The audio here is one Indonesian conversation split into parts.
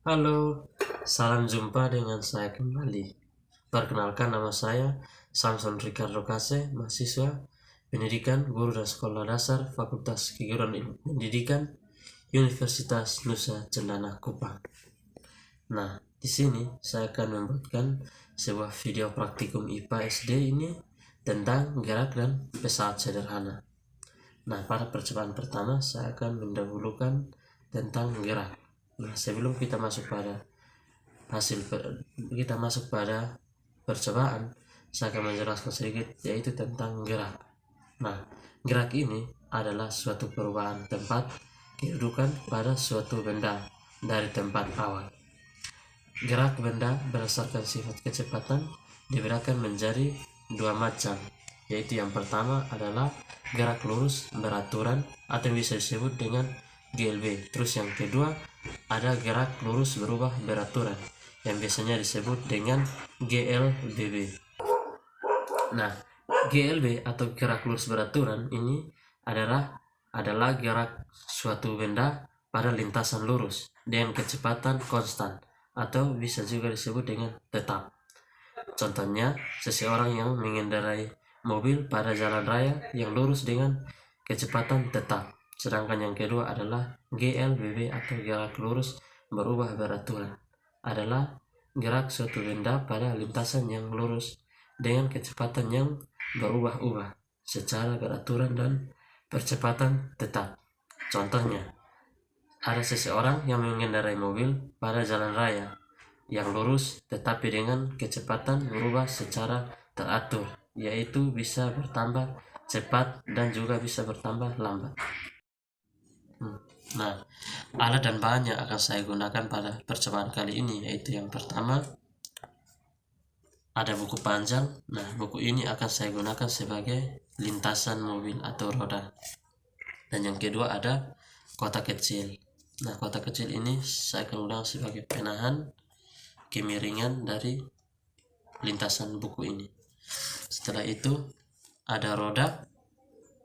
Halo, salam jumpa dengan saya kembali. Perkenalkan, nama saya Samson Ricardo Kase, mahasiswa pendidikan guru dan sekolah dasar Fakultas Keguruan Ilmu Pendidikan Universitas Nusa Cendana Kupang. Nah, di sini saya akan membuatkan sebuah video praktikum IPA SD ini tentang gerak dan pesawat sederhana. Nah, pada percobaan pertama saya akan mendahulukan tentang gerak. Nah, sebelum kita masuk pada percobaan, saya akan menjelaskan sedikit yaitu tentang gerak. Nah, gerak ini adalah suatu perubahan tempat kedudukan pada suatu benda dari tempat awal. Gerak benda berdasarkan sifat kecepatan dibedakan menjadi dua macam, yaitu yang pertama adalah gerak lurus beraturan atau bisa disebut dengan GLB. Terus yang kedua ada gerak lurus berubah beraturan yang biasanya disebut dengan GLBB. Nah, GLB atau gerak lurus beraturan ini adalah gerak suatu benda pada lintasan lurus dengan kecepatan konstan atau bisa juga disebut dengan tetap. Contohnya, seseorang yang mengendarai mobil pada jalan raya yang lurus dengan kecepatan tetap. Sedangkan yang kedua adalah GLBB atau gerak lurus berubah beraturan. Adalah gerak suatu benda pada lintasan yang lurus dengan kecepatan yang berubah-ubah secara beraturan dan percepatan tetap. Contohnya, ada seseorang yang mengendarai mobil pada jalan raya yang lurus tetapi dengan kecepatan berubah secara teratur, yaitu bisa bertambah cepat dan juga bisa bertambah lambat. Nah, alat dan bahan yang akan saya gunakan pada percobaan kali ini yaitu yang pertama ada buku panjang. Nah, buku ini akan saya gunakan sebagai lintasan mobil atau roda. Dan yang kedua ada kotak kecil. Nah, kotak kecil ini saya akan gunakan sebagai penahan kemiringan dari lintasan buku ini. Setelah itu ada roda.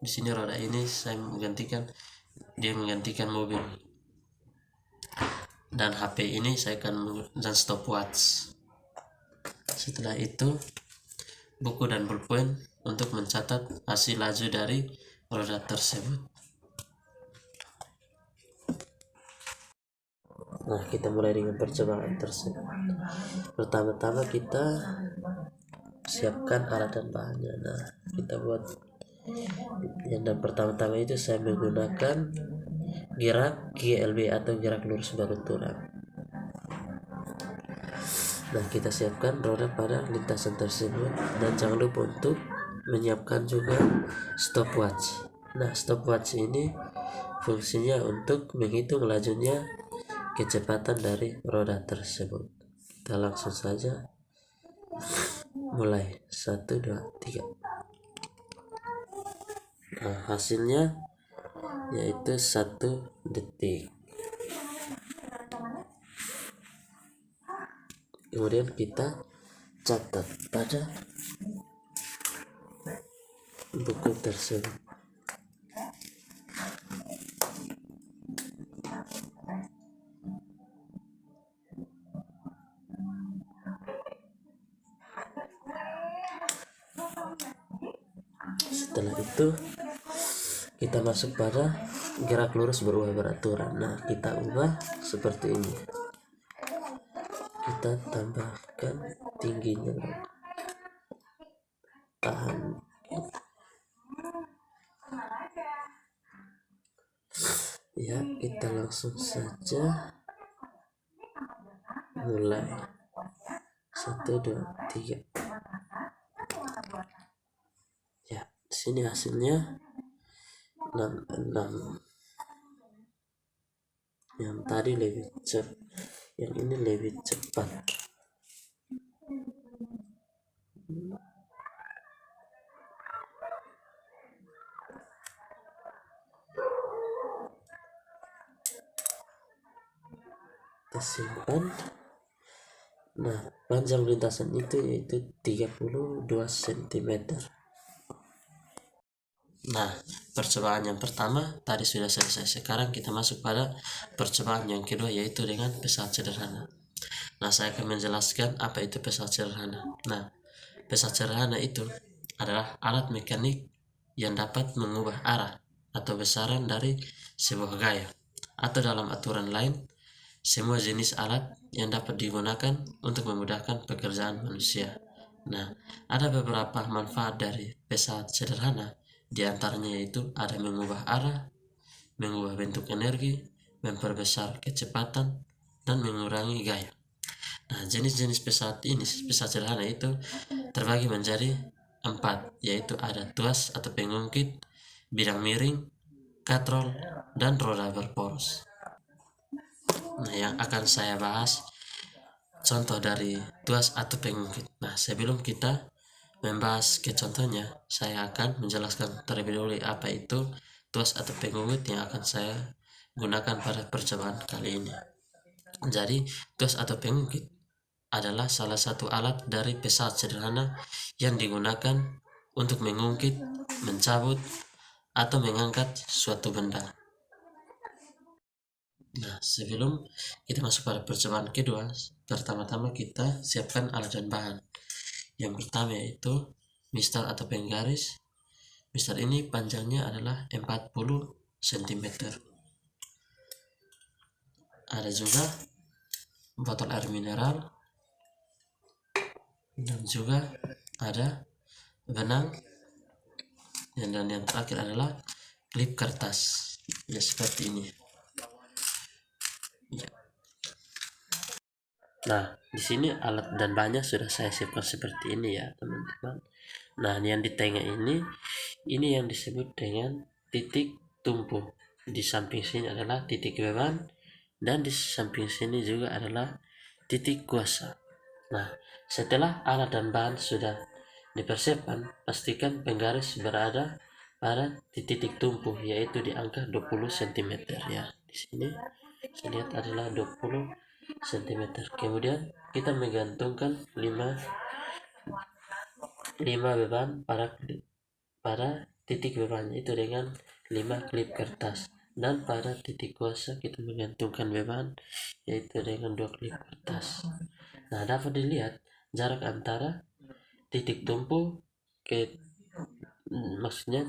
Di sini roda ini saya menggantikan mobil. Dan HP ini saya akan dan stopwatch. Setelah itu buku dan pulpen untuk mencatat hasil laju dari roda tersebut. Nah, kita mulai dengan percobaan tersebut. Pertama-tama kita siapkan alat dan bahannya. Nah, kita buat yang pertama-tama itu saya menggunakan gerak GLB atau gerak lurus beraturan. Nah, kita siapkan roda pada lintasan tersebut dan jangan lupa untuk menyiapkan juga stopwatch. Nah, stopwatch ini fungsinya untuk menghitung lajunya kecepatan dari roda tersebut. Kita langsung saja mulai. 1, 2, 3. Nah, hasilnya yaitu 1 detik. Kemudian kita catat pada buku tersebut. Setelah itu kita masuk pada gerak lurus berubah beraturan. Nah, kita ubah seperti ini. Kita tambahkan tingginya, tahan. Ya, kita langsung saja mulai. 1, 2, 3. Ya, sini hasilnya 6. Yang tadi lebih cepat, yang ini lebih cepat. Kita simpan. Nah, panjang lintasan itu yaitu 32 cm. Nah, percobaan yang pertama tadi sudah selesai. Sekarang kita masuk pada percobaan yang kedua, yaitu dengan pesawat sederhana. Nah, saya akan menjelaskan apa itu pesawat sederhana. Nah, pesawat sederhana itu adalah alat mekanik yang dapat mengubah arah atau besaran dari sebuah gaya, atau dalam aturan lain, semua jenis alat yang dapat digunakan untuk memudahkan pekerjaan manusia. Nah, ada beberapa manfaat dari pesawat sederhana, di antaranya yaitu ada mengubah arah, mengubah bentuk energi, memperbesar kecepatan, dan mengurangi gaya. Nah, jenis-jenis pesawat ini, pesawat sederhana itu terbagi menjadi 4, yaitu ada tuas atau pengungkit, bidang miring, katrol, dan roda berporos. Nah, yang akan saya bahas contoh dari tuas atau pengungkit. Nah, sebelum kita membahas ke contohnya, saya akan menjelaskan terlebih dahulu apa itu tuas atau pengungkit yang akan saya gunakan pada percobaan kali ini. Jadi, tuas atau pengungkit adalah salah satu alat dari pesawat sederhana yang digunakan untuk mengungkit, mencabut, atau mengangkat suatu benda. Nah, sebelum kita masuk pada percobaan kedua, pertama-tama kita siapkan alat dan bahan. Yang pertama yaitu mistar atau penggaris. Mistar ini panjangnya adalah 40 cm. Ada juga botol air mineral, dan juga ada benang, dan yang terakhir adalah klip kertas, ya seperti ini. Ya. Nah, di sini alat dan bahannya sudah saya siapkan seperti ini ya teman-teman. Nah, yang di tengah ini yang disebut dengan titik tumpu. Di samping sini adalah titik beban, dan di samping sini juga adalah titik kuasa. Nah, setelah alat dan bahan sudah dipersiapkan, pastikan penggaris berada pada titik tumpu, yaitu di angka 20 cm ya. Di sini saya lihat adalah 20 cm. Kemudian kita menggantungkan 5 beban pada titik beban itu dengan 5 klip kertas, dan pada titik kuasa kita menggantungkan beban yaitu dengan 2 klip kertas. Nah, dapat dilihat jarak antara titik tumpu ke maksudnya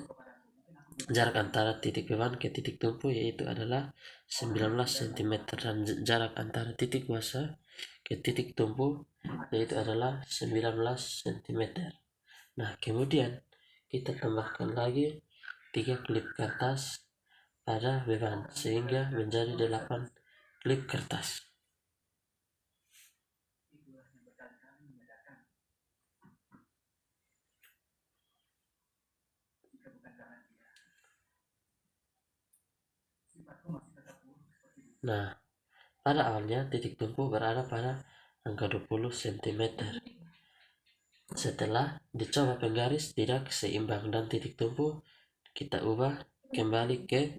jarak antara titik beban ke titik tumpu yaitu adalah 19 cm, dan jarak antara titik kuasa ke titik tumpu yaitu adalah 19 cm. Nah, kemudian kita tambahkan lagi 3 klip kertas pada beban sehingga menjadi 8 klip kertas. Nah, pada awalnya titik tumpu berada pada angka 20 cm. Setelah dicoba penggaris tidak seimbang dan titik tumpu, kita ubah kembali ke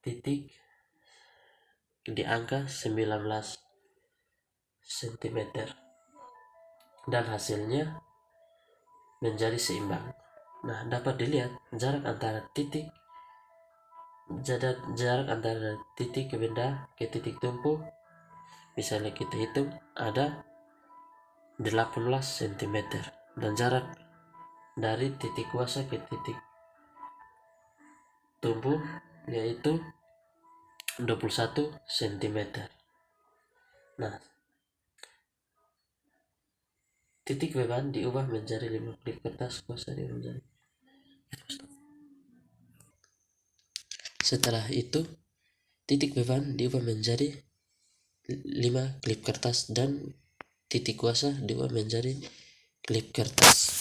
titik di angka 19 cm, dan hasilnya menjadi seimbang. Nah, dapat dilihat jarak antara titik ke benda ke titik tumpu, misalnya kita hitung ada 18 cm, dan jarak dari titik kuasa ke titik tumpu yaitu 21 cm. Nah, titik beban diubah menjadi 5 klip kertas, kuasa menjadi. Setelah itu titik beban diubah menjadi 5 klip kertas, dan titik kuasa diubah menjadi klip kertas.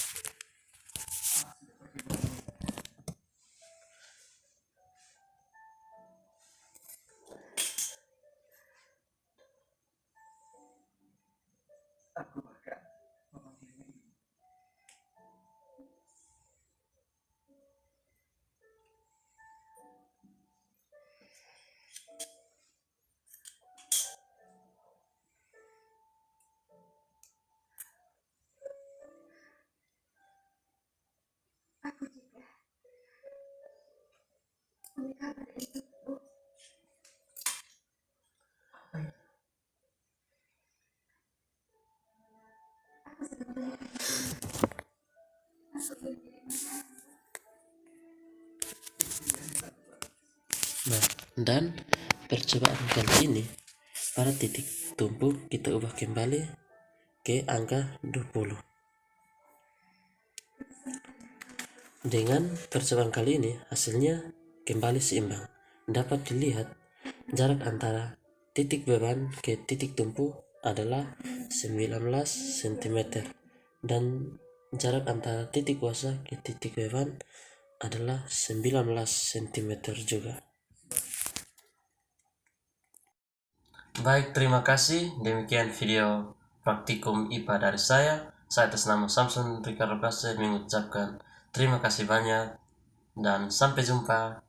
Nah, dan percobaan kali ini pada titik tumpu kita ubah kembali ke angka 20. Dengan percobaan kali ini hasilnya kembali seimbang. Dapat dilihat jarak antara titik beban ke titik tumpu adalah 19 cm dan jarak antara titik kuasa ke titik beban adalah 19 cm juga. Baik, terima kasih. Demikian video praktikum IPA dari saya. Saya atas nama Samson Ricardo Base mengucapkan terima kasih banyak dan sampai jumpa.